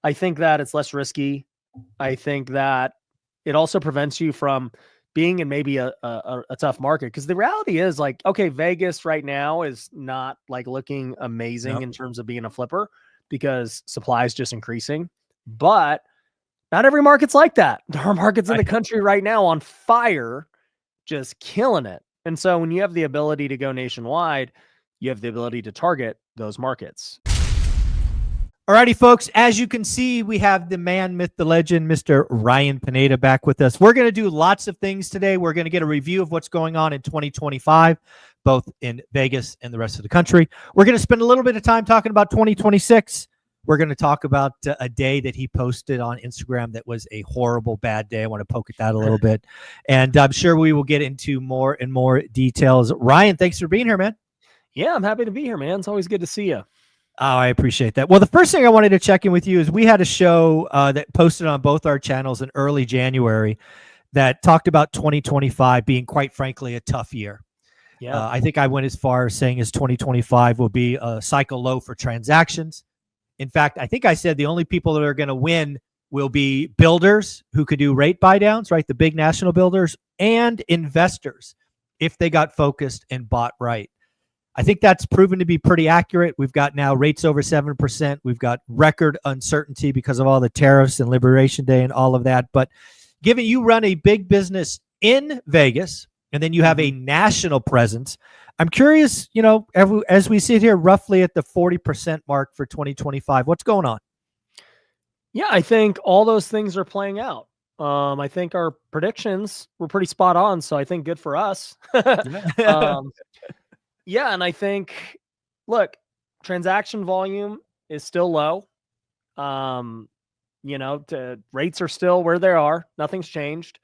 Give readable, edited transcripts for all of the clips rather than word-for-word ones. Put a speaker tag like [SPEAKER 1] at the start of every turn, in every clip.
[SPEAKER 1] I think that it's less risky. I think that it also prevents you from being in maybe a tough market. Because the reality is like, okay, Vegas right now is not like looking amazing
[SPEAKER 2] Nope.
[SPEAKER 1] in terms of being a flipper because supply is just increasing. But not every market's like that. There are markets in the country right now on fire, just killing it. And so when you have the ability to go nationwide, you have the ability to target those markets.
[SPEAKER 2] Alrighty, folks, as you can see, we have the man, myth, the legend, Mr. Ryan Pineda back with us. We're going to do lots of things today. We're going to get a review of what's going on in 2025, both in Vegas and the rest of the country. We're going to spend a little bit of time talking about 2026. We're going to talk about a day that he posted on Instagram that was a horrible, bad day. I want to poke at that a little bit. And I'm sure we will get into more and more details. Ryan, thanks for being here, man.
[SPEAKER 1] Yeah, I'm happy to be here, man. It's always good to see you.
[SPEAKER 2] Oh, I appreciate that. Well, the first thing I wanted to check in with you is we had a show that posted on both our channels in early January that talked about 2025 being, quite frankly, a tough year.
[SPEAKER 1] Yeah.
[SPEAKER 2] I think I went as far as saying as 2025 will be a cycle low for transactions. In fact, I think I said the only people that are going to win will be builders who could do rate buy downs, right? The big national builders, and investors if they got focused and bought right. I think that's proven to be pretty accurate. We've got now rates over 7%. We've got record uncertainty because of all the tariffs and Liberation Day and all of that. But given you run a big business in Vegas and then you have a national presence, I'm curious, you know, as we sit here roughly at the 40% mark for 2025, what's going on?
[SPEAKER 1] Yeah, I think all those things are playing out. I think our predictions were pretty spot on. So I think good for us. Yeah, and I think, look, transaction volume is still low. You know, rates are still where they are. Nothing's changed.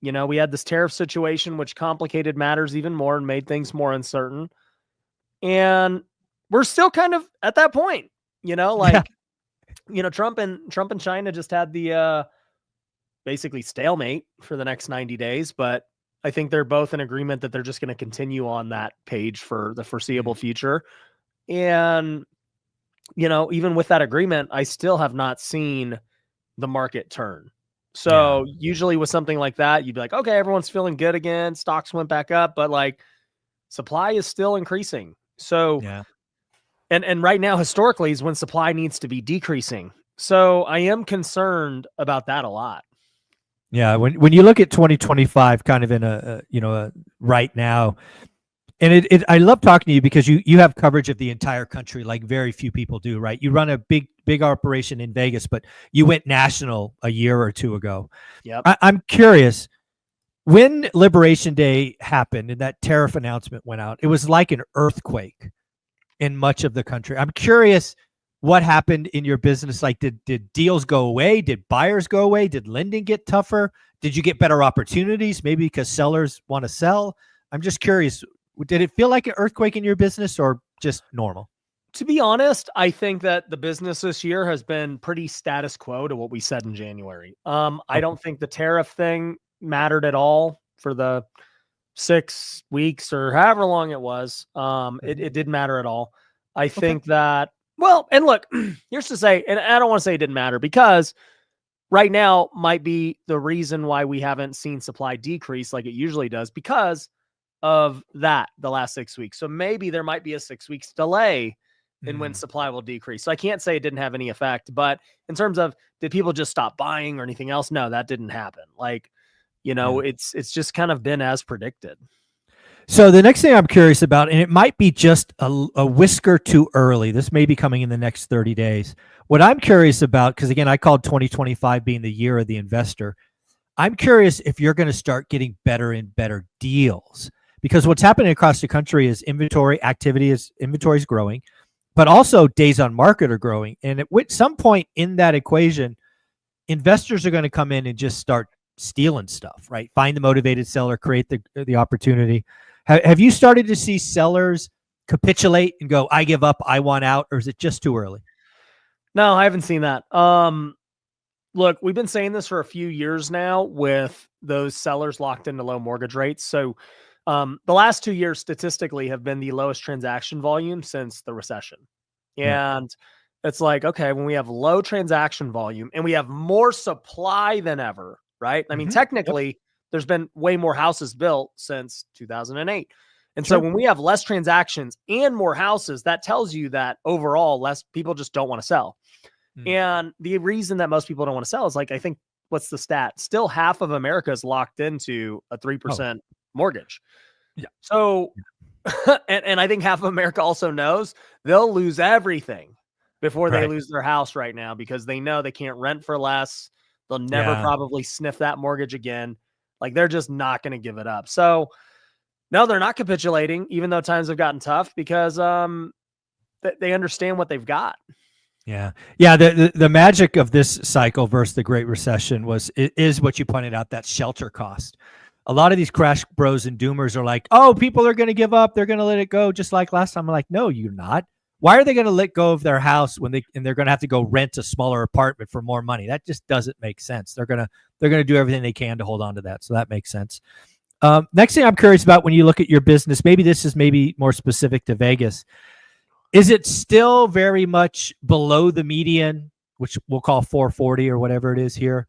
[SPEAKER 1] You know, we had this tariff situation, which complicated matters even more and made things more uncertain. And we're still kind of at that point, you know, like, you know, Trump and China just had the basically stalemate for the next 90 days, but I think they're both in agreement that they're just going to continue on that page for the foreseeable future. And, you know, even with that agreement, I still have not seen the market turn. So usually with something like that, you'd be like, okay, everyone's feeling good again. Stocks went back up, but like supply is still increasing. So, and right now, historically, is when supply needs to be decreasing. So I am concerned about that a lot.
[SPEAKER 2] Yeah, when you look at 2025 kind of in a right now, and I love talking to you because you have coverage of the entire country like very few people do, right? You run a big operation in Vegas, but you went national a year or two ago.
[SPEAKER 1] Yep.
[SPEAKER 2] I'm curious, when Liberation Day happened and that tariff announcement went out, it was like an earthquake in much of the country. I'm curious what happened in your business. Like, did deals go away? Did buyers go away? Did lending get tougher? Did you get better opportunities? Maybe because sellers want to sell. I'm just curious. Did it feel like an earthquake in your business or just normal?
[SPEAKER 1] To be honest, I think that the business this year has been pretty status quo to what we said in January. I don't think the tariff thing mattered at all for the 6 weeks or however long it was. It didn't matter at all. I think that, well, and look, here's to say, and I don't want to say it didn't matter because right now might be the reason why we haven't seen supply decrease like it usually does because of that the last 6 weeks. So maybe there might be a 6 weeks delay in when supply will decrease. So I can't say it didn't have any effect, but in terms of did people just stop buying or anything else? No, that didn't happen. Like, you know, it's just kind of been as predicted.
[SPEAKER 2] So the next thing I'm curious about, and it might be just a whisker too early, this may be coming in the next 30 days. What I'm curious about, because again, I called 2025 being the year of the investor. I'm curious if you're going to start getting better and better deals, because what's happening across the country is inventory is growing, but also days on market are growing. And at some point in that equation, investors are going to come in and just start stealing stuff, right? Find the motivated seller, create the opportunity. Have you started to see sellers capitulate and go, I give up, I want out, or is it just too early?
[SPEAKER 1] No, I haven't seen that. Look, we've been saying this for a few years now with those sellers locked into low mortgage rates. So the last 2 years statistically have been the lowest transaction volume since the recession. And It's like, okay, when we have low transaction volume and we have more supply than ever, right? I mean,
[SPEAKER 2] Yep.
[SPEAKER 1] technically, there's been way more houses built since 2008. And so
[SPEAKER 2] Sure.
[SPEAKER 1] when we have less transactions and more houses, that tells you that overall, less people just don't want to sell.
[SPEAKER 2] Mm.
[SPEAKER 1] And the reason that most people don't want to sell is like, I think, what's the stat? Still half of America is locked into a
[SPEAKER 2] Oh,
[SPEAKER 1] 3% mortgage.
[SPEAKER 2] yeah.
[SPEAKER 1] So, and I think half of America also knows they'll lose everything before they
[SPEAKER 2] Right.
[SPEAKER 1] lose their house right now because they know they can't rent for less. They'll never
[SPEAKER 2] Yeah.
[SPEAKER 1] probably sniff that mortgage again. Like they're just not going to give it up. So, no, they're not capitulating, even though times have gotten tough because they understand what they've got.
[SPEAKER 2] Yeah. Yeah. The magic of this cycle versus the Great Recession is what you pointed out, that shelter cost. A lot of these crash bros and doomers are like, oh, people are going to give up. They're going to let it go. Just like last time. I'm like, no, you're not. Why are they going to let go of their house when they're going to have to go rent a smaller apartment for more money? That just doesn't make sense. They're going to do everything they can to hold on to that. So that makes sense. Next thing I'm curious about when you look at your business, maybe this is maybe more specific to Vegas. Is it still very much below the median, which we'll call 440 or whatever it is here,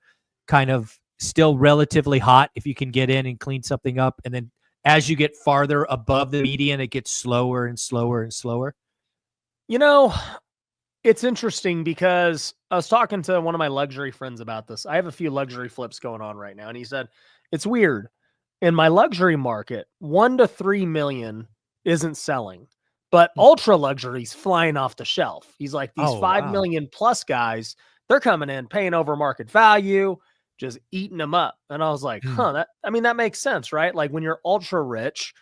[SPEAKER 2] kind of still relatively hot if you can get in and clean something up? And then as you get farther above the median, it gets slower and slower and slower?
[SPEAKER 1] You know, it's interesting because I was talking to one of my luxury friends about this. I have a few luxury flips going on right now, and he said it's weird. In my luxury market, 1 to 3 million isn't selling, but ultra luxury's flying off the shelf. He's like, these
[SPEAKER 2] Oh,
[SPEAKER 1] five
[SPEAKER 2] wow.
[SPEAKER 1] million plus guys, they're coming in, paying over market value, just eating them up. And I was like,
[SPEAKER 2] Mm.
[SPEAKER 1] that makes sense, right? Like when you're ultra rich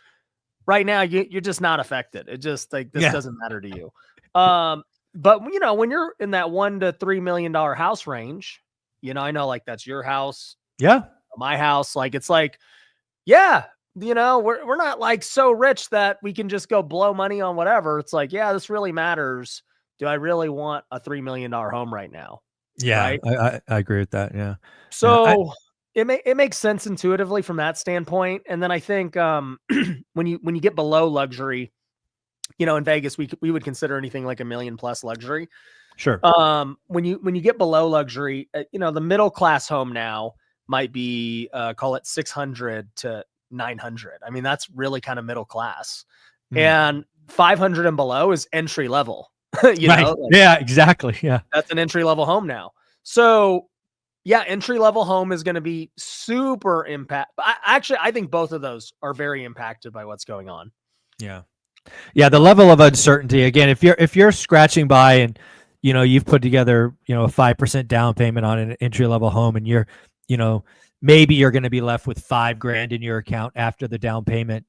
[SPEAKER 1] right now, you're just not affected. It just like this
[SPEAKER 2] Yeah.
[SPEAKER 1] doesn't matter to you. But when you're in that $1 to $3 million house range, I know like that's your house,
[SPEAKER 2] Yeah.
[SPEAKER 1] my house. Like it's like, yeah, we're not like so rich that we can just go blow money on whatever. It's like, yeah, this really matters. Do I really want a $3 million home right now?
[SPEAKER 2] Yeah.
[SPEAKER 1] Right.
[SPEAKER 2] I agree with that. Yeah. Yeah.
[SPEAKER 1] So it makes sense intuitively from that standpoint. And then I think when you get below luxury, in Vegas, we would consider anything like a million plus luxury.
[SPEAKER 2] Sure.
[SPEAKER 1] When you get below luxury, the middle class home now might be call it 600 to 900. I mean, that's really kind of middle class.
[SPEAKER 2] Mm.
[SPEAKER 1] And 500 and below is entry level.
[SPEAKER 2] Right.
[SPEAKER 1] Like,
[SPEAKER 2] Yeah, exactly. Yeah.
[SPEAKER 1] that's an entry level home now. So, yeah, entry level home is going to be super impact. I think both of those are very impacted by what's going on.
[SPEAKER 2] Yeah. Yeah, the level of uncertainty again, if you're scratching by and you've put together, a 5% down payment on an entry level home and you know, maybe you're going to be left with $5,000 in your account after the down payment.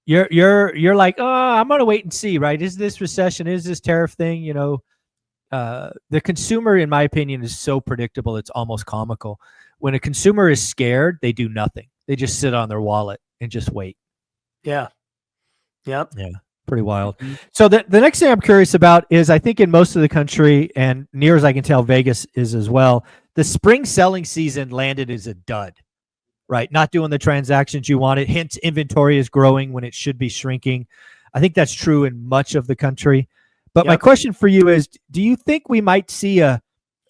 [SPEAKER 2] You're like, "Oh, I'm going to wait and see, right? Is this recession? Is this tariff thing, the consumer in my opinion is so predictable it's almost comical. When a consumer is scared, they do nothing. They just sit on their wallet and just wait.
[SPEAKER 1] Yeah. Yep.
[SPEAKER 2] Yeah, pretty wild.
[SPEAKER 1] Mhm.
[SPEAKER 2] So the next thing I'm curious about is I think in most of the country, and near as I can tell, Vegas is as well, the spring selling season landed as a dud, right? Not doing the transactions you wanted. Hence, inventory is growing when it should be shrinking. I think that's true in much of the country. But my
[SPEAKER 1] Yep.
[SPEAKER 2] question for you is, do you think we might see a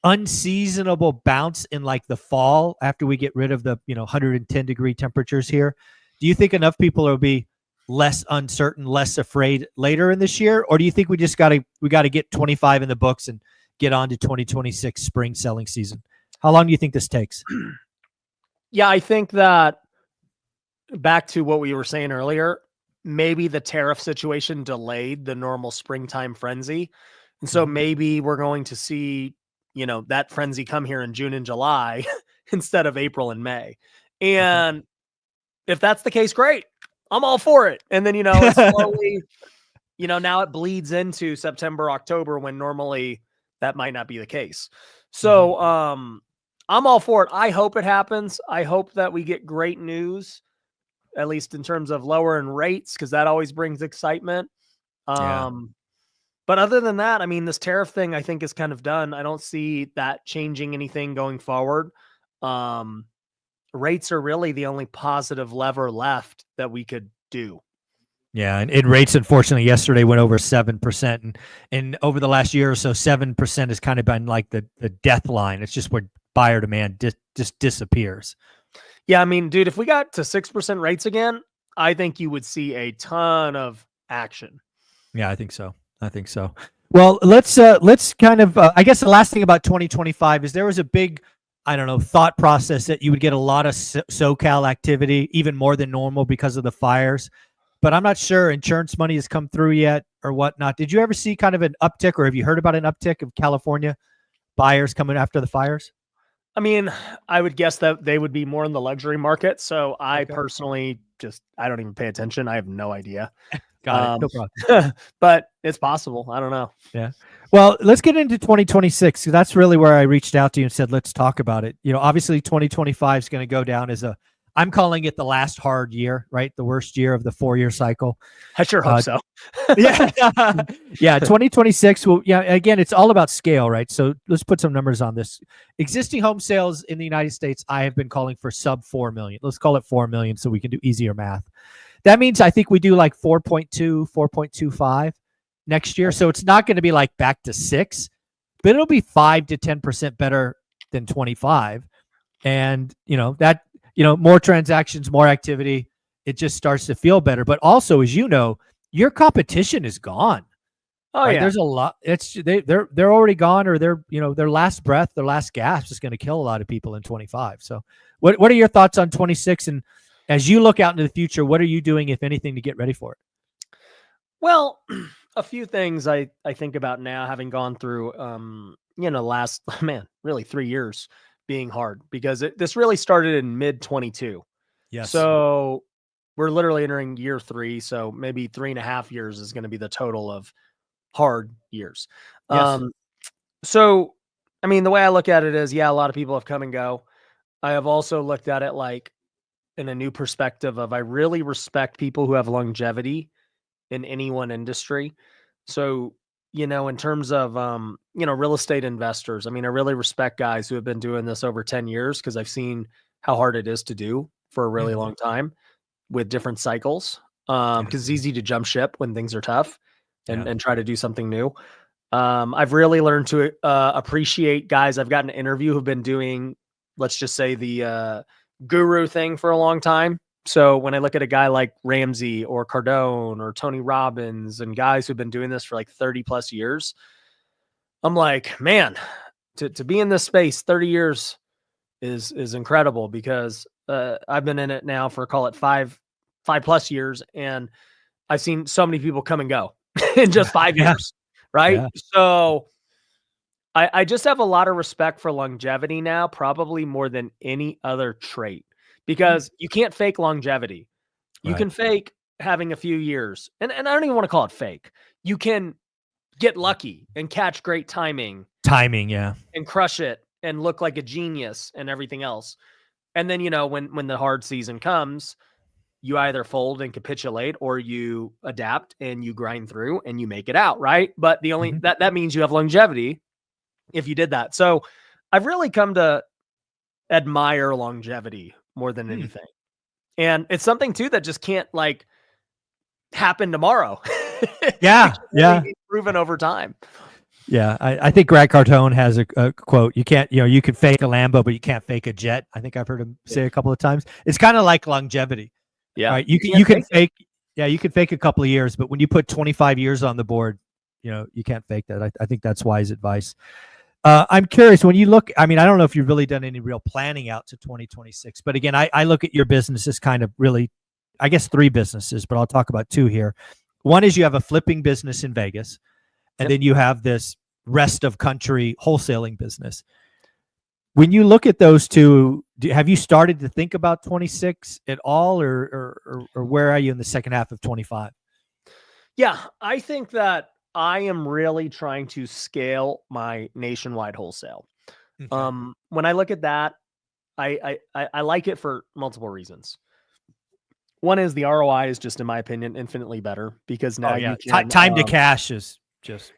[SPEAKER 2] unseasonable bounce in like the fall after we get rid of the 110-degree temperatures here? Do you think enough people will be less uncertain, less afraid later in this year, or do you think we got to get 25 in the books and get on to 2026 spring selling season? How long do you think this takes?
[SPEAKER 1] Yeah, I think that back to what we were saying earlier, maybe the tariff situation delayed the normal springtime frenzy. And so
[SPEAKER 2] Mhm.
[SPEAKER 1] maybe we're going to see, that frenzy come here in June and July instead of April and May.
[SPEAKER 2] Okay.
[SPEAKER 1] And if that's the case, great. I'm all for it. And then, it slowly, now it bleeds into September, October when normally that might not be the case.
[SPEAKER 2] Mhm.
[SPEAKER 1] So, I'm all for it. I hope it happens. I hope that we get great news, at least in terms of lowering rates, because that always brings excitement.
[SPEAKER 2] Yeah.
[SPEAKER 1] But other than that, I mean, this tariff thing I think is kind of done. I don't see that changing anything going forward. Um, Rates are really the only positive lever left that we could do.
[SPEAKER 2] Yeah, and rates unfortunately yesterday went over 7%, and over the last year or so, 7% has kind of been like the death line. It's just where buyer demand just disappears.
[SPEAKER 1] Yeah, I mean, dude, if we got to 6% rates again, I think you would see a ton of action.
[SPEAKER 2] Yeah, I think so. I think so. Well, let's kind of I guess the last thing about 2025 is there was a big, I don't know, thought process that you would get a lot of SoCal activity, even more than normal because of the fires. But I'm not sure insurance money has come through yet or whatnot. Did you ever see kind of an uptick, or have you heard about an uptick of California buyers coming after the fires?
[SPEAKER 1] I mean, I would guess that they would be more in the luxury market. So I
[SPEAKER 2] Okay,
[SPEAKER 1] personally I don't even pay attention. I have no idea.
[SPEAKER 2] got it. No problem.
[SPEAKER 1] But it's possible. I don't know.
[SPEAKER 2] Yeah. Well, let's get into 2026. That's really where I reached out to you and said, let's talk about it. Obviously 2025 is going to go down as I'm calling it the last hard year, right? The worst year of the 4-year cycle.
[SPEAKER 1] I sure hope so.
[SPEAKER 2] Yeah. Yeah. 2026 will, yeah. Again, it's all about scale, right? So let's put some numbers on this. Existing home sales in the United States, I have been calling for sub 4 million. Let's call it 4 million so we can do easier math. That means I think we do like 4.2, 4.25 next year. So it's not going to be like back to 6, but it'll be 5 to 10% better than 25. And, more transactions, more activity, it just starts to feel better. But also, as you know, your competition is gone.
[SPEAKER 1] Oh,
[SPEAKER 2] right?
[SPEAKER 1] yeah.
[SPEAKER 2] There's a lot. They're already gone, or their last breath, their last gasp is going to kill a lot of people in 25. So what are your thoughts on 26? And as you look out into the future, what are you doing, if anything, to get ready for it?
[SPEAKER 1] Well, a few things I think about now, having gone through, last, really 3 years being hard, because this really started in mid 22.
[SPEAKER 2] Yes.
[SPEAKER 1] So we're literally entering year 3. So maybe 3.5 years is going to be the total of hard years.
[SPEAKER 2] Yes.
[SPEAKER 1] So, I mean, the way I look at it is, yeah, a lot of people have come and go. I have also looked at it like in a new perspective of, I really respect people who have longevity in any one industry. So, in terms of, real estate investors, I mean, I really respect guys who have been doing this over 10 years, because I've seen how hard it is to do for a really long time with different cycles. Because it's easy to jump ship when things are tough and try to do something new. I've really learned to appreciate guys I've gotten to interview who've been doing, let's just say, the guru thing for a long time. So when I look at a guy like Ramsey or Cardone or Tony Robbins and guys who've been doing this for like 30 plus years, I'm like, man, to be in this space 30 years is incredible, because I've been in it now for, call it 5 plus years, and I've seen so many people come and go in just 5 years. Right.
[SPEAKER 2] Yeah.
[SPEAKER 1] So I just have a lot of respect for longevity now, probably more than any other trait, because you can't fake longevity. You can fake having a few years, and I don't even want to call it fake. You can get lucky and catch great timing,
[SPEAKER 2] yeah,
[SPEAKER 1] and crush it and look like a genius and everything else. And then, when the hard season comes, you either fold and capitulate, or you adapt and you grind through and you make it out. Right. But the only that means you have longevity if you did that. So I've really come to admire longevity more than anything. And it's something too that just can't like happen tomorrow.
[SPEAKER 2] Yeah. Yeah.
[SPEAKER 1] Proven over time.
[SPEAKER 2] Yeah. I think Grant Cardone has a quote. You can't, you can fake a Lambo, but you can't fake a jet. I think I've heard him say a couple of times. It's kind of like longevity.
[SPEAKER 1] Yeah.
[SPEAKER 2] Right. You can fake. Yeah. You can fake a couple of years, but when you put 25 years on the board, you can't fake that. I think that's wise advice. I'm curious, when you look, I mean, I don't know if you've really done any real planning out to 2026, but again, I look at your business as kind of really, I guess 3 businesses, but I'll talk about 2 here. One is you have a flipping business in Vegas, and then you have this rest of country wholesaling business. When you look at those two, have you started to think about 26 at all, or where are you in the second half of 25?
[SPEAKER 1] Yeah, I think that I am really trying to scale my nationwide wholesale. Okay. When I look at that, I like it for multiple reasons. One is the ROI is just, in my opinion, infinitely better, because now you can,
[SPEAKER 2] time to cash is just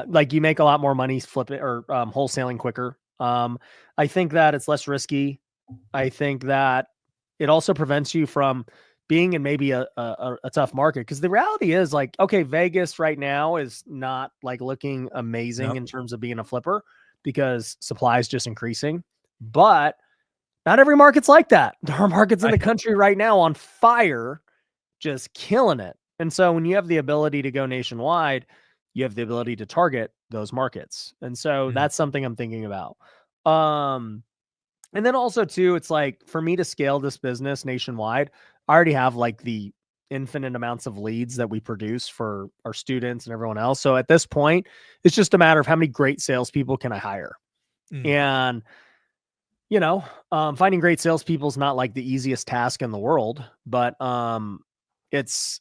[SPEAKER 1] like you make a lot more money flipping or wholesaling quicker. I think that it's less risky. I think that it also prevents you from being in maybe a tough market. Because the reality is like, okay, Vegas right now is not like looking amazing
[SPEAKER 2] Yep.
[SPEAKER 1] in terms of being a flipper because supply is just increasing. But not every market's like that. There are markets in the
[SPEAKER 2] Right.
[SPEAKER 1] country right now on fire, just killing it. And so when you have the ability to go nationwide, you have the ability to target those markets. And so
[SPEAKER 2] Mm.
[SPEAKER 1] that's something I'm thinking about. Um, and then also too, it's like for me to scale this business nationwide, I already have like the infinite amounts of leads that we produce for our students and everyone else. So at this point, it's just a matter of how many great salespeople can I hire.
[SPEAKER 2] Mm.
[SPEAKER 1] And finding great salespeople is not like the easiest task in the world, but it's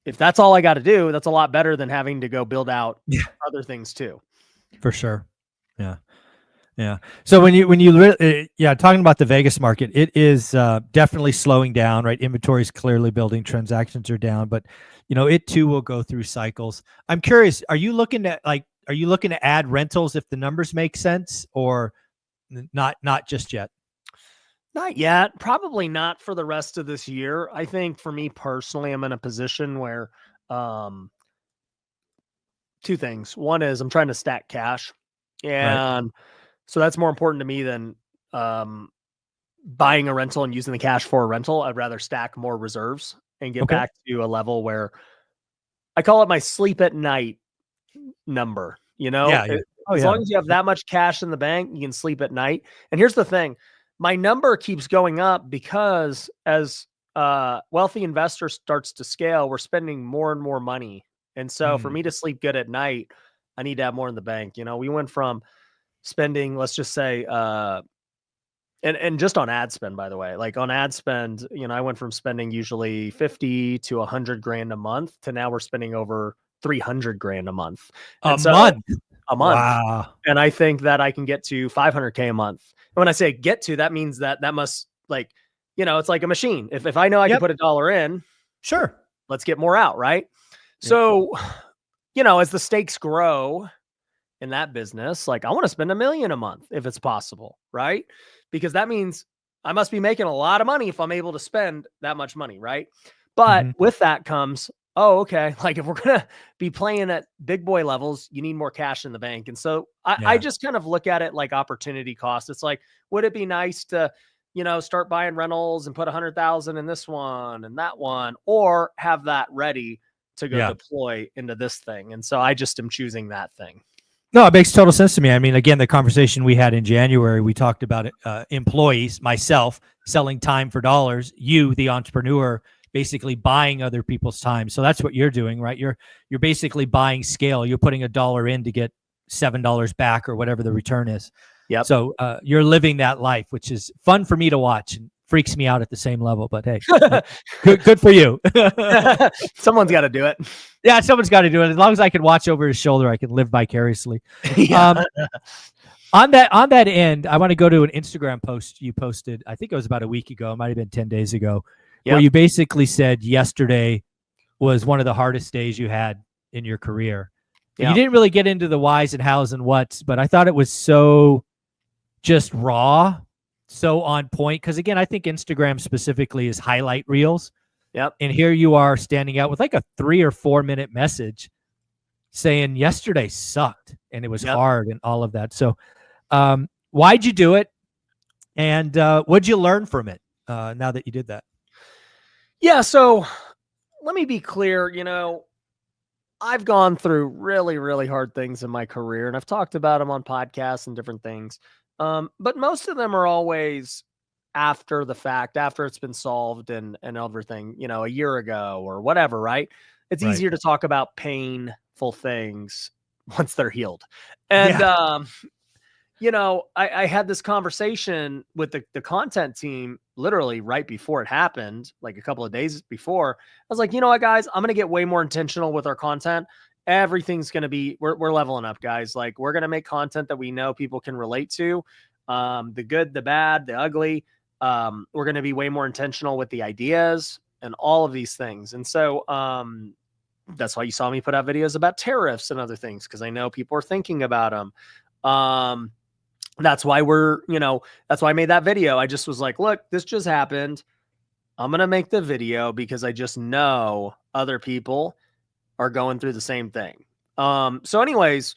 [SPEAKER 1] if that's all I got to do, that's a lot better than having to go build out
[SPEAKER 2] Yeah,
[SPEAKER 1] other things too.
[SPEAKER 2] for sure. Yeah. Yeah. So talking about the Vegas market, it is definitely slowing down, right? Inventory is clearly building, transactions are down, but it too will go through cycles. I'm curious, are you looking to add rentals if the numbers make sense, or not just yet?
[SPEAKER 1] Not yet. Probably not for the rest of this year. I think for me personally, I'm in a position where um, two things. One is I'm trying to stack cash.
[SPEAKER 2] Right.
[SPEAKER 1] And so that's more important to me than um, buying a rental and using the cash for a rental. I'd rather stack more reserves and get
[SPEAKER 2] Okay.
[SPEAKER 1] back to a level where I call it my sleep at night number.
[SPEAKER 2] Yeah. Yeah. Oh
[SPEAKER 1] As
[SPEAKER 2] yeah.
[SPEAKER 1] long as you have that much cash in the bank, you can sleep at night. And here's the thing, my number keeps going up because as wealthy investor starts to scale, we're spending more and more money. And so for
[SPEAKER 2] Mm.
[SPEAKER 1] me to sleep good at night, I need to have more in the bank. We went from spending, let's just say, and just on ad spend, by the way, like on ad spend, I went from spending usually 50 to 100 grand a month to now we're spending over 300 grand a month.
[SPEAKER 2] A
[SPEAKER 1] And so
[SPEAKER 2] month.
[SPEAKER 1] a month.
[SPEAKER 2] Wow.
[SPEAKER 1] And I think that I can get to 500K a month. And when I say get to, that means that must like, it's like a machine. If I know I can
[SPEAKER 2] Yep.
[SPEAKER 1] put $1 in,
[SPEAKER 2] Sure.
[SPEAKER 1] let's get more out. Right.
[SPEAKER 2] Yep.
[SPEAKER 1] So, as the stakes grow in that business, like I want to spend $1 million a month if it's possible. Right. Because that means I must be making a lot of money if I'm able to spend that much money. Right. But
[SPEAKER 2] Mm-hmm.
[SPEAKER 1] with that comes, oh, okay. Like if we're going to be playing at big boy levels, you need more cash in the bank. And so I
[SPEAKER 2] Yeah.
[SPEAKER 1] just kind of look at it like opportunity cost. It's like, would it be nice to, start buying rentals and put 100,000 in this one and that one, or have that ready to go
[SPEAKER 2] Yeah.
[SPEAKER 1] deploy into this thing? And so I just am choosing that thing.
[SPEAKER 2] No, it makes total sense to me. I mean, again, the conversation we had in January, we talked about employees, myself selling time for dollars, you, the entrepreneur, basically buying other people's time. So that's what you're doing, right? You're basically buying scale. You're putting $1 in to get $7 back or whatever the return is.
[SPEAKER 1] Yep.
[SPEAKER 2] So you're living that life, which is fun for me to watch and freaks me out at the same level. But hey, good for you.
[SPEAKER 1] Someone's got to do it.
[SPEAKER 2] Yeah, someone's got to do it. As long as I can watch over his shoulder, I can live vicariously.
[SPEAKER 1] Yeah.
[SPEAKER 2] On that end, I want to go to an Instagram post you posted. I think it was about a week ago. It might have been 10 days ago, where you basically said yesterday was one of the hardest days you had in your career. And you didn't really get into the whys and hows and whats, but I thought it was so just raw, so on point. Because again, I think Instagram specifically is highlight reels.
[SPEAKER 1] Yep.
[SPEAKER 2] And here you are standing out with like a 3 or 4 minute message saying yesterday sucked and it was hard and all of that. So why'd you do it? And what'd you learn from it now that you did that?
[SPEAKER 1] Yeah. So let me be clear. I've gone through really, really hard things in my career, and I've talked about them on podcasts and different things. But most of them are always after the fact, after it's been solved and everything, a year ago or whatever, right? It's easier to talk about painful things once they're healed. And, I had this conversation with the content team literally right before it happened, like a couple of days before. I was like, you know what, guys, I'm going to get way more intentional with our content. Everything's going to be, we're leveling up, guys. Like we're going to make content that we know people can relate to. The good, the bad, the ugly. We're going to be way more intentional with the ideas and all of these things. And so, that's why you saw me put out videos about tariffs and other things, because I know people are thinking about them. That's why that's why I made that video. I just was like, look, this just happened. I'm going to make the video because I just know other people are going through the same thing. So anyways,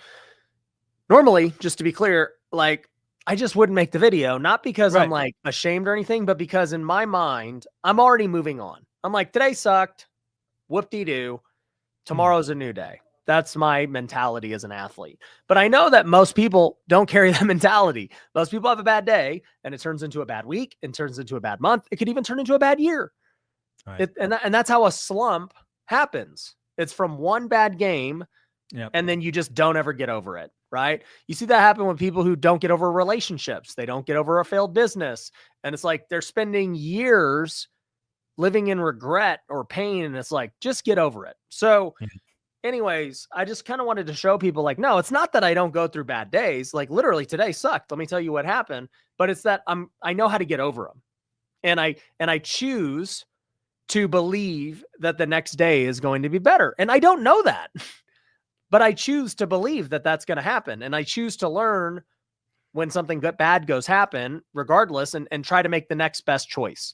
[SPEAKER 1] normally, just to be clear, like I just wouldn't make the video, not because I'm
[SPEAKER 2] Right.
[SPEAKER 1] like ashamed or anything, but because in my mind, I'm already moving on. I'm like, today sucked. Whoop-de-doo. Tomorrow's a new day. That's my mentality as an athlete. But I know that most people don't carry that mentality. Most people have a bad day and it turns into a bad week and turns into a bad month. It could even turn into a bad year.
[SPEAKER 2] Right.
[SPEAKER 1] And that's how a slump happens. It's from one bad game,
[SPEAKER 2] Yep.
[SPEAKER 1] and then you just don't ever get over it, right? You see that happen with people who don't get over relationships. They don't get over a failed business. And it's like they're spending years living in regret or pain. And it's like, just get over it. So anyways, I just kind of wanted to show people like, no, it's not that I don't go through bad days. Like literally today sucked. Let me tell you what happened. But it's that I know how to get over them. And I choose to believe that the next day is going to be better. And I don't know that, but I choose to believe that that's going to happen. And I choose to learn when something bad goes happen regardless, and try to make the next best choice.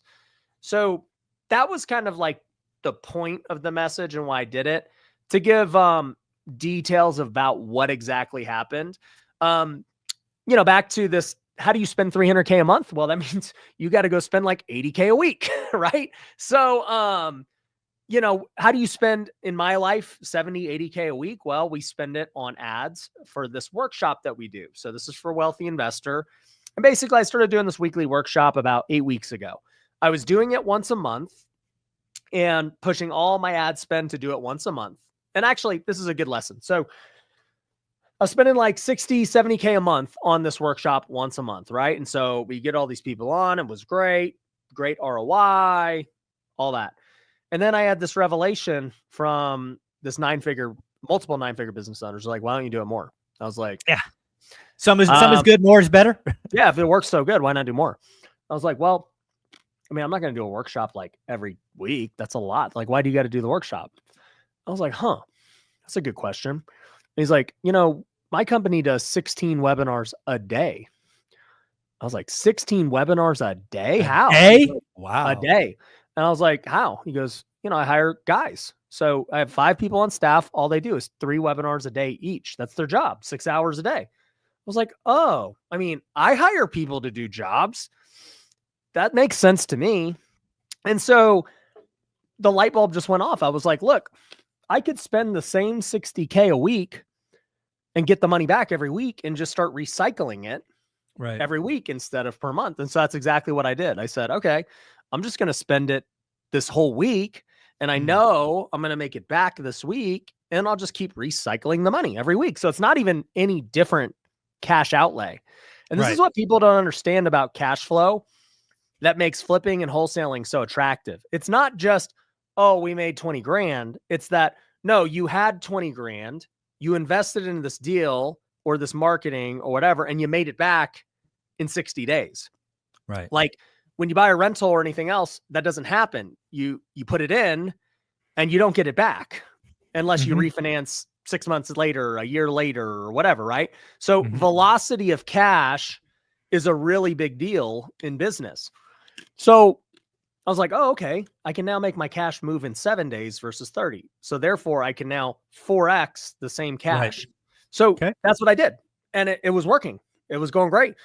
[SPEAKER 1] So that was kind of like the point of the message and why I did it, to give details about what exactly happened. Back to this, how do you spend 300K a month? Well, that means you got to go spend like 80K a week, right? So, how do you spend in my life 70, 80K a week? Well, we spend it on ads for this workshop that we do. So this is for Wealthy Investor. And basically I started doing this weekly workshop about 8 weeks ago. I was doing it once a month and pushing all my ad spend to do it once a month. And actually, this is a good lesson. So I was spending like 60, 70K a month on this workshop once a month, right? And so we get all these people on. It was great ROI, all that. And then I had this revelation from this multiple nine-figure business owners. Like, why don't you do it more? I was like,
[SPEAKER 2] yeah, some is good, more is better.
[SPEAKER 1] Yeah, if it works so good, why not do more? I was like, well, I mean, I'm not going to do a workshop like every week. That's a lot. Like, why do you got to do the workshop? I was like, that's a good question. And he's like, my company does 16 webinars a day. I was like, 16 webinars a day? How?
[SPEAKER 2] Like,
[SPEAKER 1] wow. A day. And I was like, how? He goes, I hire guys. So I have 5 people on staff. All they do is 3 webinars a day each. That's their job, 6 hours a day. I was like, oh, I mean, I hire people to do jobs. That makes sense to me. And so the light bulb just went off. I was like, look, I could spend the same 60K a week and get the money back every week and just start recycling it every week instead of per month. And so that's exactly what I did. I said, okay, I'm just going to spend it this whole week. And I know I'm going to make it back this week, and I'll just keep recycling the money every week. So it's not even any different cash outlay. And this is what people don't understand about cash flow that makes flipping and wholesaling so attractive. It's not just, oh, we made 20 grand. It's that, no, you had 20 grand. You invested in this deal or this marketing or whatever, and you made it back in 60 days.
[SPEAKER 2] Right.
[SPEAKER 1] Like when you buy a rental or anything else, that doesn't happen. You put it in and you don't get it back unless you refinance 6 months later, or a year later, or whatever, right? So velocity of cash is a really big deal in business. So I was like, oh, okay, I can now make my cash move in 7 days versus 30. So therefore I can now 4X the same cash. Right. So that's what I did. And it was working. It was going great.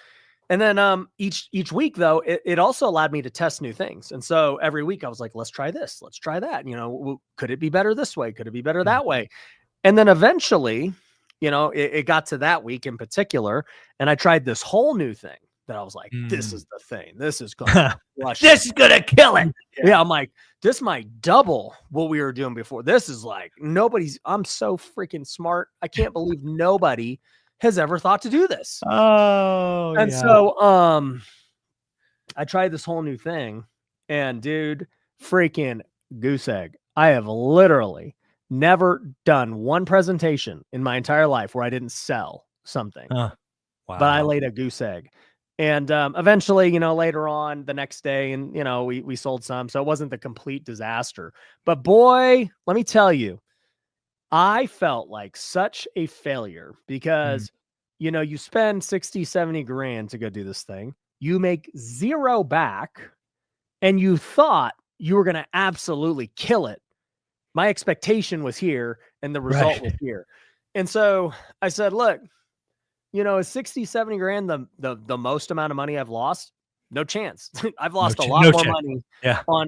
[SPEAKER 1] And then each week though, it also allowed me to test new things. And so every week I was like, let's try this, let's try that. Could it be better this way? Could it be better that way? And then eventually, it got to that week in particular. And I tried this whole new thing that I was like, this is the thing. This is going to crush. This is going to kill it. Yeah. I'm like, this might double what we were doing before. This is like I'm so freaking smart. I can't believe nobody has ever thought to do this.
[SPEAKER 2] Oh,
[SPEAKER 1] and so, I tried this whole new thing, and dude, freaking goose egg. I have literally never done one presentation in my entire life where I didn't sell something. Wow. But I laid a goose egg. And eventually, later on the next day, and, we sold some. So it wasn't the complete disaster. But boy, let me tell you, I felt like such a failure because, you spend 60, 70 grand to go do this thing. You make 0 back, and you thought you were going to absolutely kill it. My expectation was here and the result was here. And so I said, look, is 60, 70 grand the most amount of money I've lost? No chance. I've lost a lot more money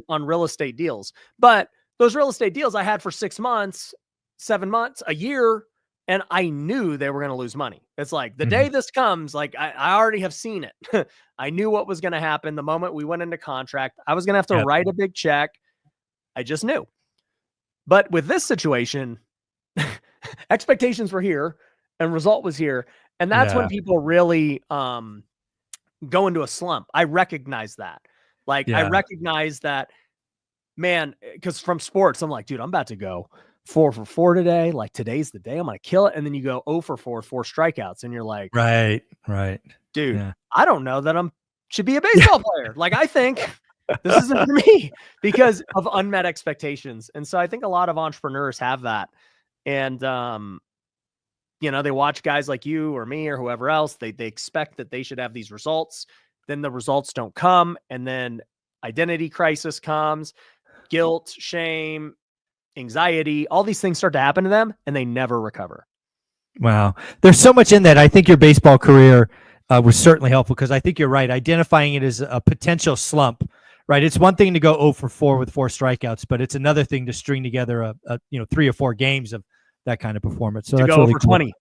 [SPEAKER 1] on real estate deals. But those real estate deals I had for 6 months, 7 months, a year, and I knew they were going to lose money. It's like the day this comes, like I already have seen it. I knew what was going to happen the moment we went into contract. I was going to have to write a big check. I just knew. But with this situation, expectations were here and result was here. And that's when people really go into a slump. I recognize that. I recognize that, man, because from sports, I'm like, dude, I'm about to go 4 for 4 today. Like, today's the day. I'm going to kill it. And then you go 0 for 4, 4 strikeouts. And you're like,
[SPEAKER 2] right.
[SPEAKER 1] Dude, I don't know that should be a baseball player. Like, I think this isn't for me because of unmet expectations. And so I think a lot of entrepreneurs have that. And, they watch guys like you or me or whoever else. They expect that they should have these results. Then the results don't come. And then identity crisis comes, guilt, shame, anxiety, all these things start to happen to them and they never recover.
[SPEAKER 2] Wow. There's so much in that. I think your baseball career was certainly helpful because I think you're right. Identifying it as a potential slump, right? It's one thing to go 0 for 4 with 4 strikeouts, but it's another thing to string together a 3 or 4 games of that kind of performance. So
[SPEAKER 1] to
[SPEAKER 2] that's
[SPEAKER 1] go
[SPEAKER 2] really
[SPEAKER 1] over
[SPEAKER 2] cool.
[SPEAKER 1] 20.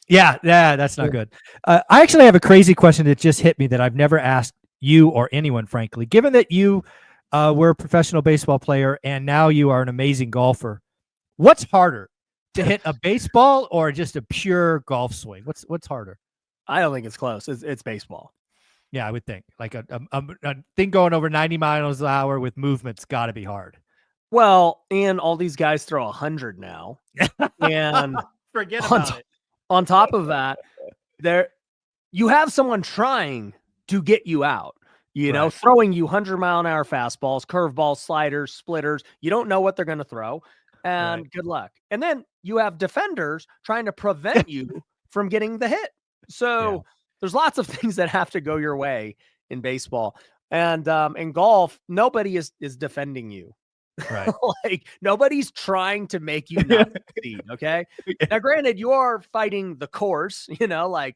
[SPEAKER 2] Yeah, that's not good. I actually have a crazy question that just hit me that I've never asked you or anyone, frankly. Given that you were a professional baseball player and now you are an amazing golfer, what's harder, to hit a baseball or just a pure golf swing? What's harder?
[SPEAKER 1] I don't think it's close. It's baseball.
[SPEAKER 2] Yeah, I would think like a thing going over 90 miles an hour with movement's got to be hard.
[SPEAKER 1] Well, and all these guys throw 100 now, and
[SPEAKER 2] forget about it.
[SPEAKER 1] On top of that, you have someone trying to get you out. Throwing you 100-mile-an-hour fastballs, curveballs, sliders, splitters. You don't know what they're going to throw, and good luck. And then you have defenders trying to prevent you from getting the hit. So there's lots of things that have to go your way in baseball. And in golf, nobody is defending you.
[SPEAKER 2] Right.
[SPEAKER 1] Like, nobody's trying to make you not succeed. Okay. Now, granted, you are fighting the course, the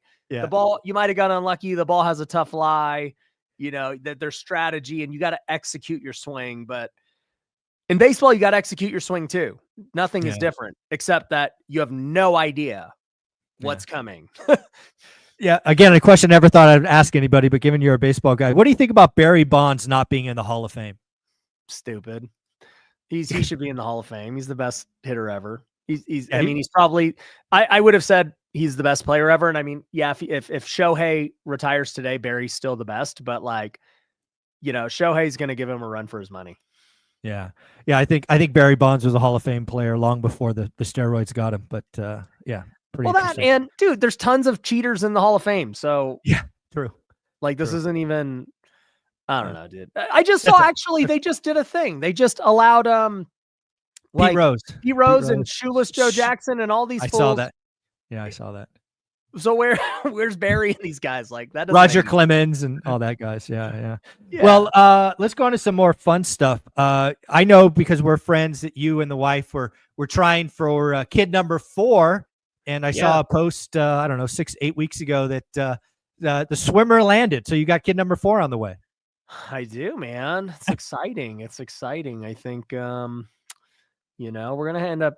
[SPEAKER 1] ball, you might have got unlucky. The ball has a tough lie, that there's strategy and you got to execute your swing. But in baseball, you got to execute your swing too. Nothing is different except that you have no idea what's coming.
[SPEAKER 2] Yeah. Again, a question I never thought I'd ask anybody, but given you're a baseball guy, what do you think about Barry Bonds not being in the Hall of Fame?
[SPEAKER 1] Stupid. He should be in the Hall of Fame. He's the best hitter ever. He's probably, I would have said he's the best player ever. And I mean, yeah, if Shohei retires today, Barry's still the best, but Shohei's going to give him a run for his money.
[SPEAKER 2] Yeah. Yeah. I think Barry Bonds was a Hall of Fame player long before the steroids got him, but yeah.
[SPEAKER 1] Well, and dude, there's tons of cheaters in the Hall of Fame. So
[SPEAKER 2] yeah, true.
[SPEAKER 1] Like this isn't even, I don't know, dude. I just saw actually they just did a thing. They just allowed
[SPEAKER 2] Pete Rose
[SPEAKER 1] and Shoeless Joe Jackson and all these.
[SPEAKER 2] I saw that. Yeah, I saw that.
[SPEAKER 1] So where's Barry and these guys? Like that.
[SPEAKER 2] Roger Clemens and all that guys. Yeah. Well, let's go on to some more fun stuff. I know because we're friends that you and the wife were trying for kid number 4, and I saw a post 6-8 weeks ago that the swimmer landed. So you got kid number 4 on the way.
[SPEAKER 1] I do, man. It's exciting. It's exciting. I think, we're going to end up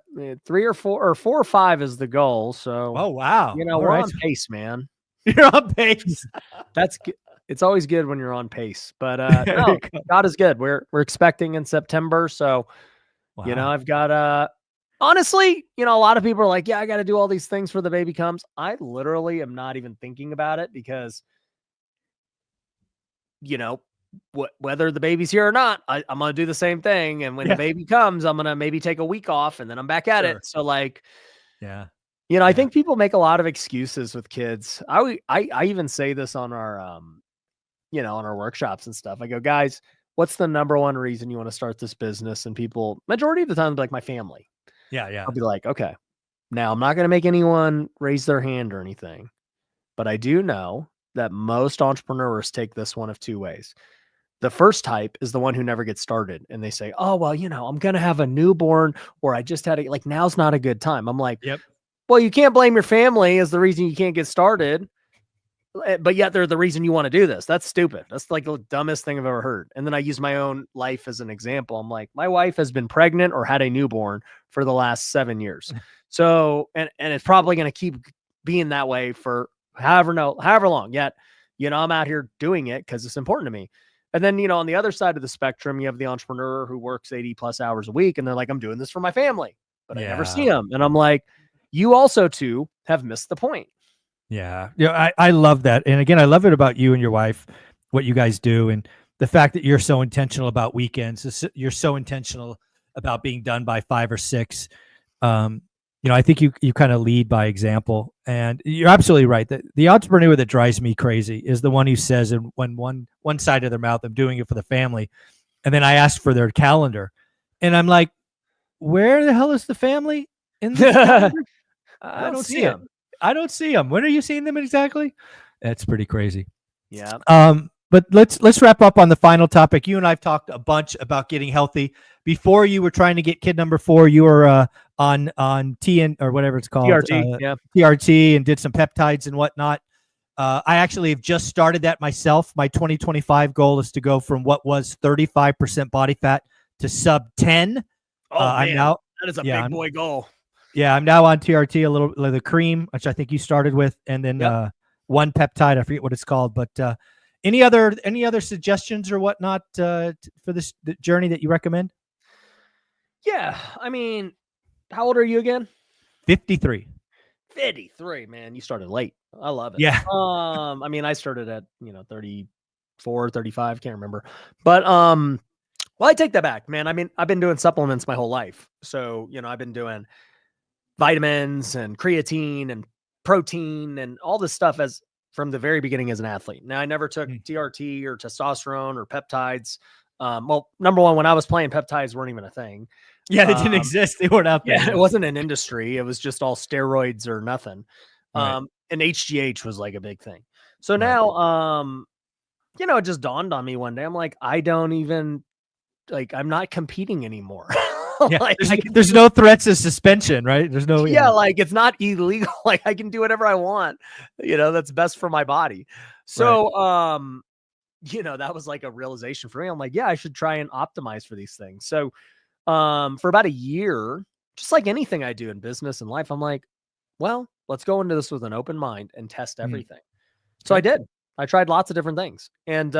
[SPEAKER 1] 3 or 4 or 4 or 5 is the goal. So,
[SPEAKER 2] oh, wow.
[SPEAKER 1] We're on pace, man.
[SPEAKER 2] You're on pace.
[SPEAKER 1] That's good. It's always good when you're on pace, but no, God is good. We're expecting in September. So, I've got, honestly, a lot of people are like, yeah, I got to do all these things for the baby comes. I literally am not even thinking about it because, whether the baby's here or not, I'm going to do the same thing. And when the baby comes, I'm going to maybe take a week off and then I'm back at it. So I think people make a lot of excuses with kids. I even say this on our, on our workshops and stuff. I go, guys, what's the number one reason you want to start this business? And people, majority of the time, like my family.
[SPEAKER 2] Yeah.
[SPEAKER 1] I'll be like, okay, now I'm not going to make anyone raise their hand or anything, but I do know that most entrepreneurs take this one of 2 ways. The first type is the one who never gets started. And they say, oh, well, I'm going to have a newborn, or I just had like, now's not a good time. I'm like,
[SPEAKER 2] Yep.
[SPEAKER 1] well, you can't blame your family as the reason you can't get started, but yet they're the reason you want to do this. That's stupid. That's like the dumbest thing I've ever heard. And then I use my own life as an example. I'm like, my wife has been pregnant or had a newborn for the last 7 years. So, and it's probably going to keep being that way for however long. Yet, I'm out here doing it because it's important to me. And then, on the other side of the spectrum, you have the entrepreneur who works 80 plus hours a week. And they're like, I'm doing this for my family, but I never see them. And I'm like, you also too have missed the point.
[SPEAKER 2] Yeah. Yeah. I love that. And again, I love it about you and your wife, what you guys do. And the fact that you're so intentional about weekends, you're so intentional about being done by 5 or 6. I think you kind of lead by example, and you're absolutely right. That the entrepreneur that drives me crazy is the one who says, and when one side of their mouth, I'm doing it for the family. And then I ask for their calendar and I'm like, where the hell is the family in this calendar? I don't see them. I don't see them. When are you seeing them exactly? That's pretty crazy.
[SPEAKER 1] Yeah.
[SPEAKER 2] But let's wrap up on the final topic. You and I've talked a bunch about getting healthy. Before you were trying to get kid number 4, you were on TN or whatever it's called, TRT, and did some peptides and whatnot. I actually have just started that myself. My 2025 goal is to go from what was 35% body fat to sub 10.
[SPEAKER 1] Oh, man, I'm now, that is a big boy goal.
[SPEAKER 2] Yeah, I'm now on TRT, a little like the cream, which I think you started with, and then one peptide. I forget what it's called, but any other suggestions or whatnot for this journey that you recommend?
[SPEAKER 1] Yeah, I mean, how old are you again?
[SPEAKER 2] 53.
[SPEAKER 1] 53, man. You started late. I love it.
[SPEAKER 2] Yeah.
[SPEAKER 1] I mean, I started at 34, 35, can't remember. But well, I take that back, man. I mean, I've been doing supplements my whole life. So, I've been doing vitamins and creatine and protein and all this stuff from the very beginning as an athlete. Now, I never took TRT or testosterone or peptides. Well, number one, when I was playing, peptides weren't even a thing.
[SPEAKER 2] Yeah, they didn't exist. They weren't out there.
[SPEAKER 1] Yeah, it wasn't an industry. It was just all steroids or nothing. Right. And HGH was like a big thing. So now, it just dawned on me one day. I'm like, I don't even I'm not competing anymore.
[SPEAKER 2] Yeah, there's no threats of suspension, right? There's no
[SPEAKER 1] it's not illegal. Like I can do whatever I want. That's best for my body. So that was like a realization for me. I'm like, yeah, I should try and optimize for these things. So for about a year, just like anything I do in business and life, I'm like, well, let's go into this with an open mind and test everything. So I did. I tried lots of different things. And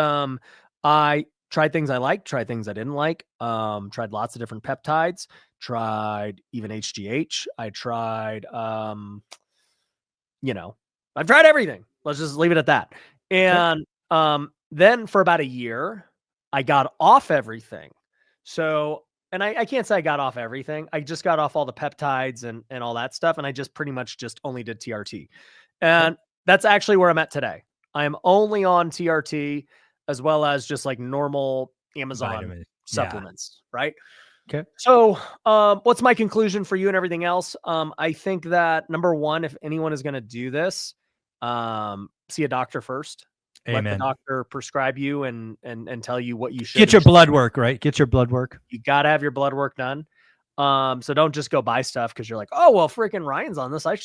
[SPEAKER 1] I tried things I liked, tried things I didn't like, tried lots of different peptides, tried even HGH. I tried, I've tried everything. Let's just leave it at that. And then for about a year, I got off everything. So, and I can't say I got off everything. I just got off all the peptides and all that stuff. And I just pretty much just only did TRT. And that's actually where I'm at today. I am only on TRT as well as just like normal Amazon supplements, right?
[SPEAKER 2] Okay.
[SPEAKER 1] So what's my conclusion for you and everything else? I think that number one, if anyone is going to do this, see a doctor first.
[SPEAKER 2] Amen.
[SPEAKER 1] Let the doctor prescribe you and tell you what you should
[SPEAKER 2] get your blood work, right? Get your blood work.
[SPEAKER 1] You got to have your blood work done. So don't just go buy stuff because you're like, oh, well, freaking Ryan's on this. Don't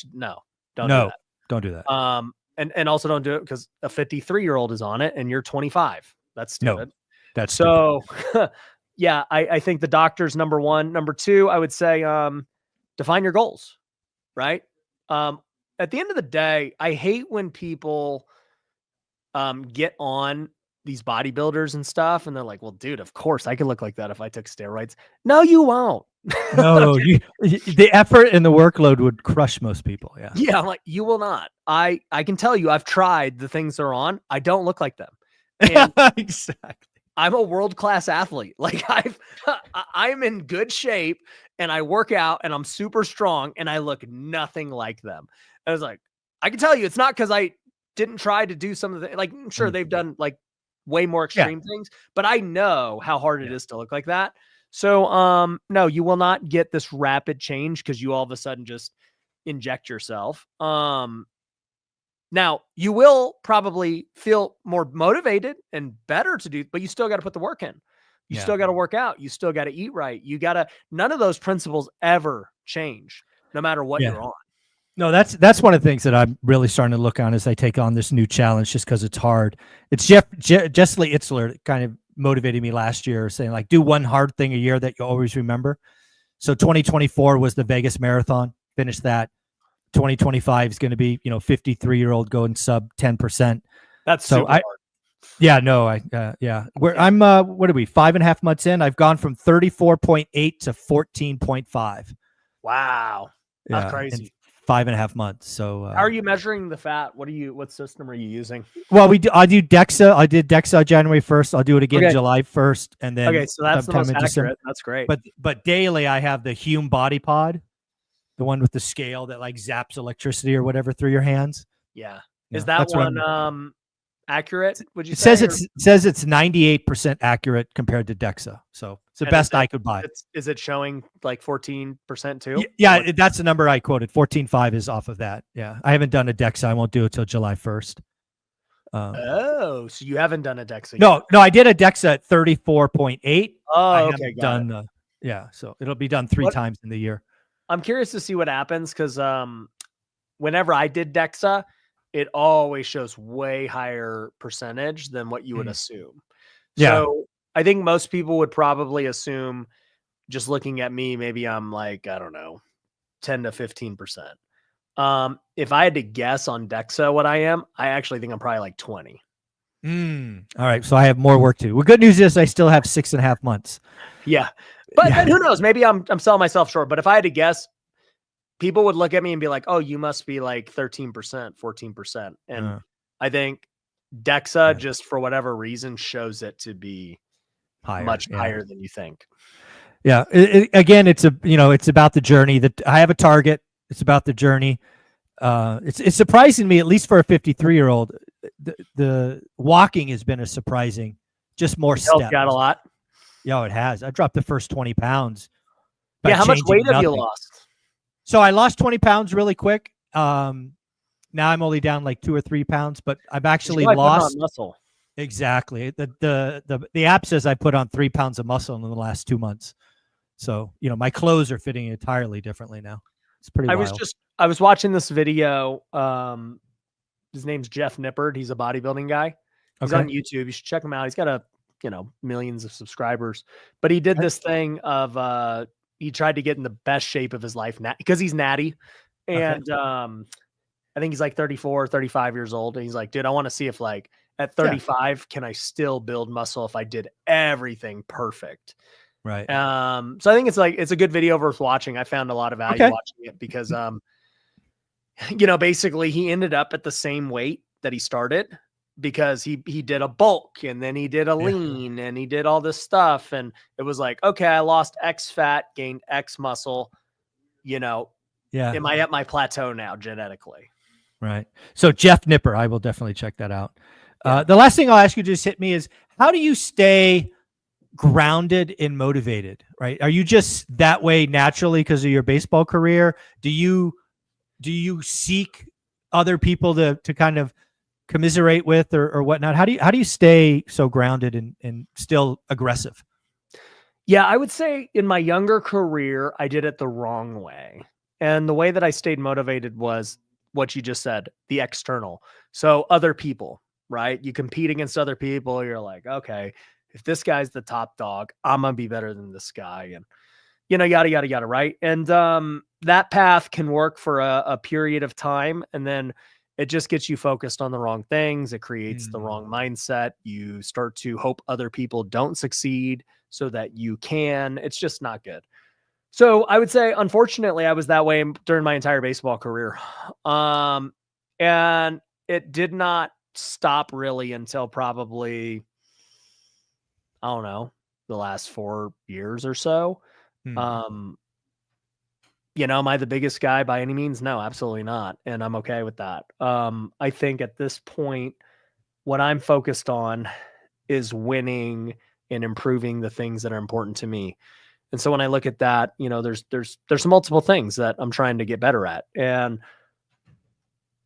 [SPEAKER 1] do that. And also don't do it because a 53-year-old is on it and you're 25. That's stupid.
[SPEAKER 2] No, that's
[SPEAKER 1] so yeah, I think the doctor's number one. Number two, I would say define your goals, right? At the end of the day, I hate when people get on these bodybuilders and stuff and they're like, well, dude, of course I could look like that if I took steroids. No, you won't.
[SPEAKER 2] No, the effort and the workload would crush most people. Yeah.
[SPEAKER 1] Yeah. I'm like, you will not. I can tell you, I've tried the things they're on. I don't look like them. And
[SPEAKER 2] exactly.
[SPEAKER 1] I'm a world-class athlete. Like I'm in good shape and I work out and I'm super strong and I look nothing like them. I was like, I can tell you it's not because I didn't try to do some of the, like, I'm sure they've done like way more extreme things, but I know how hard it is to look like that. So, no, you will not get this rapid change because you all of a sudden just inject yourself. Now, you will probably feel more motivated and better to do, but you still got to put the work in. You
[SPEAKER 2] Yeah.
[SPEAKER 1] still got to work out. You still got to eat right. None of those principles ever change, no matter what
[SPEAKER 2] Yeah.
[SPEAKER 1] you're on.
[SPEAKER 2] No, that's one of the things that I'm really starting to look on as I take on this new challenge, just because it's hard. It's Jesse Itzler that kind of motivated me last year, saying like, do one hard thing a year that you always remember. So 2024 was the Vegas Marathon. Finished that. 2025 is going to be, 53-year-old going sub 10%.
[SPEAKER 1] That's
[SPEAKER 2] So
[SPEAKER 1] super hard.
[SPEAKER 2] yeah, no, I'm, what are we, 5.5 months in? I've gone from 34.8 to 14.5.
[SPEAKER 1] Wow. That's
[SPEAKER 2] Yeah, in
[SPEAKER 1] crazy.
[SPEAKER 2] 5.5 months. So
[SPEAKER 1] how are you measuring the fat? What system are you using?
[SPEAKER 2] Well, I do DEXA. I did DEXA January 1st. I'll do it again July 1st, and then
[SPEAKER 1] okay, so that's the most accurate. That's great.
[SPEAKER 2] But daily I have the Hume Body Pod, the one with the scale that like zaps electricity or whatever through your hands.
[SPEAKER 1] Yeah. Is that one accurate? Would you
[SPEAKER 2] say?
[SPEAKER 1] It
[SPEAKER 2] says it's 98% accurate compared to DEXA. So it's the best I could buy.
[SPEAKER 1] Is it showing like 14% too?
[SPEAKER 2] Yeah, that's the number I quoted. 14.5 is off of that. Yeah. I haven't done a DEXA. I won't do it till July 1st.
[SPEAKER 1] So you haven't done a DEXA yet?
[SPEAKER 2] No, I did a DEXA at 34.8.
[SPEAKER 1] Oh, okay.
[SPEAKER 2] Done. So it'll be done 3 times in the year.
[SPEAKER 1] I'm curious to see what happens because whenever I did DEXA, it always shows way higher percentage than what you would assume.
[SPEAKER 2] Yeah.
[SPEAKER 1] So I think most people would probably assume, just looking at me, maybe I'm like, I don't know, 10 to 15%. If I had to guess on DEXA what I am, I actually think I'm probably like 20.
[SPEAKER 2] All right. So I have more work to do. Well, good news is I still have 6.5 months.
[SPEAKER 1] Yeah. But who knows? Maybe I'm selling myself short. But if I had to guess, people would look at me and be like, oh, you must be like 13%, 14%. And I think DEXA, just for whatever reason, shows it to be much higher than you think.
[SPEAKER 2] Yeah. Again, it's about the journey. That I have a target. It's about the journey. It's surprising me, at least for a 53-year-old, the walking has been a surprising, just more steps.
[SPEAKER 1] Got a lot.
[SPEAKER 2] Yeah, it has. I dropped the first 20 pounds.
[SPEAKER 1] Yeah. How much weight have you lost?
[SPEAKER 2] So I lost 20 pounds really quick. Now I'm only down like 2 or 3 pounds, but I've actually lost
[SPEAKER 1] muscle.
[SPEAKER 2] Exactly. The app says I put on 3 pounds of muscle in the last 2 months. So, my clothes are fitting entirely differently now. It's pretty wild.
[SPEAKER 1] I was watching this video. His name's Jeff Nippard. He's a bodybuilding guy. He's on YouTube. You should check him out. He's got millions of subscribers, but he did this thing of, he tried to get in the best shape of his life because he's natty. And, I think he's like 34, 35 years old. And he's like, dude, I want to see if like at 35, can I still build muscle if I did everything perfect?
[SPEAKER 2] Right.
[SPEAKER 1] So I think it's a good video worth watching. I found a lot of value watching it because, basically he ended up at the same weight that he started because he did a bulk and then he did a lean and he did all this stuff. And it was like, okay, I lost X fat, gained X muscle, am I at my plateau now genetically?
[SPEAKER 2] Right. So Jeff Nipper, I will definitely check that out. The last thing I'll ask you to just hit me is, how do you stay grounded and motivated, right? Are you just that way naturally because of your baseball career? Do you seek other people to kind of commiserate with or whatnot? How do you stay so grounded and still aggressive?
[SPEAKER 1] Yeah, I would say in my younger career, I did it the wrong way. And the way that I stayed motivated was what you just said, the external. So other people, right? You compete against other people. You're like, okay, if this guy's the top dog, I'm going to be better than this guy. And, yada, yada, yada, right? And that path can work for a period of time. And then it just gets you focused on the wrong things. It creates the wrong mindset. You start to hope other people don't succeed so that you can. It's just not good. So I would say, unfortunately, I was that way during my entire baseball career. And it did not stop really until probably, I don't know, the last 4 years or so. Am I the biggest guy by any means? No, absolutely not. And I'm okay with that. I think at this point, what I'm focused on is winning and improving the things that are important to me. And so when I look at that, there's multiple things that I'm trying to get better at. And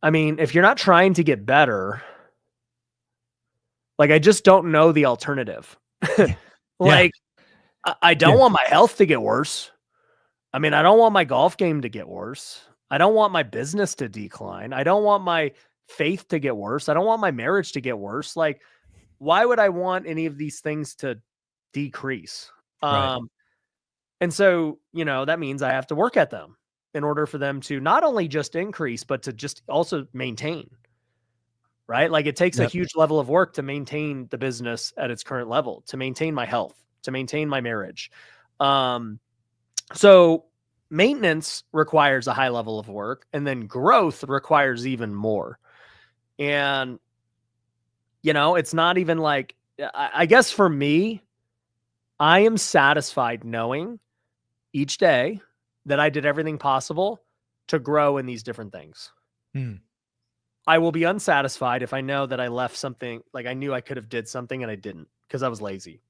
[SPEAKER 1] I mean, if you're not trying to get better, like I just don't know the alternative.
[SPEAKER 2] Yeah.
[SPEAKER 1] Like I don't
[SPEAKER 2] Yeah.
[SPEAKER 1] want my health to get worse. I mean, I don't want my golf game to get worse. I don't want my business to decline. I don't want my faith to get worse. I don't want my marriage to get worse. Like, why would I want any of these things to decrease?
[SPEAKER 2] Right.
[SPEAKER 1] And so, that means I have to work at them in order for them to not only just increase, but to just also maintain, right? Like it takes a
[SPEAKER 2] Yep.
[SPEAKER 1] huge level of work to maintain the business at its current level, to maintain my health, to maintain my marriage. So maintenance requires a high level of work, and then growth requires even more. And, it's not even like, I guess for me, I am satisfied knowing each day that I did everything possible to grow in these different things.
[SPEAKER 2] Hmm.
[SPEAKER 1] I will be unsatisfied if I know that I left something, like I knew I could have did something and I didn't because I was lazy.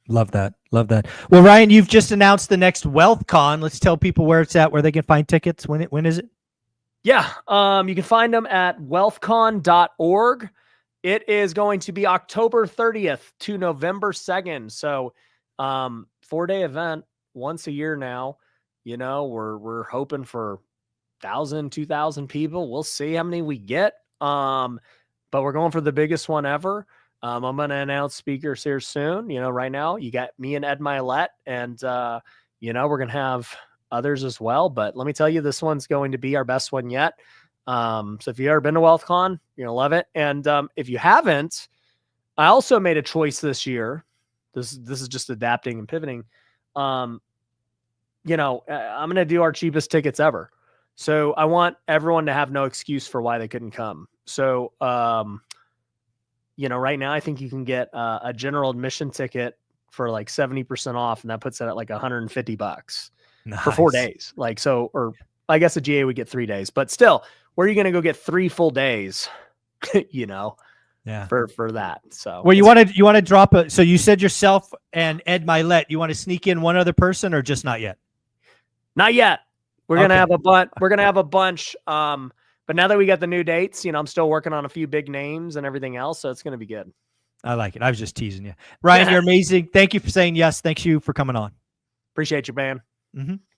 [SPEAKER 2] Love that. Love that. Well, Ryan, you've just announced the next WealthCon. Let's tell people where it's at, where they can find tickets. When is it?
[SPEAKER 1] Yeah. You can find them at wealthcon.org. It is going to be October 30th to November 2nd. So, 4-day event once a year now. We're hoping for 1,000, 2,000 people. We'll see how many we get. But we're going for the biggest one ever. I'm going to announce speakers here soon. Right now you got me and Ed Milet, and we're going to have others as well. But let me tell you, this one's going to be our best one yet. So if you've ever been to WealthCon, you're going to love it. And if you haven't, I also made a choice this year. This is just adapting and pivoting. I'm going to do our cheapest tickets ever. So I want everyone to have no excuse for why they couldn't come. So, right now I think you can get a general admission ticket for like 70% off, and that puts it at like $150 for 4
[SPEAKER 2] Nice.
[SPEAKER 1] days. Like, so, or I guess a GA would get 3 days, but still, where are you going to go get 3 full days,
[SPEAKER 2] Yeah.
[SPEAKER 1] for that? So,
[SPEAKER 2] Well, you want to drop a, so you said yourself and Ed Milet, you want to sneak in one other person or just not yet?
[SPEAKER 1] not yet. We're going to
[SPEAKER 2] Okay.
[SPEAKER 1] have a bunch. We're going to have a bunch. But now that we got the new dates, I'm still working on a few big names and everything else. So it's going to be good.
[SPEAKER 2] I like it. I was just teasing you. Ryan, you're amazing. Thank you for saying yes. Thank you for coming on.
[SPEAKER 1] Appreciate you, man.
[SPEAKER 2] Mm-hmm.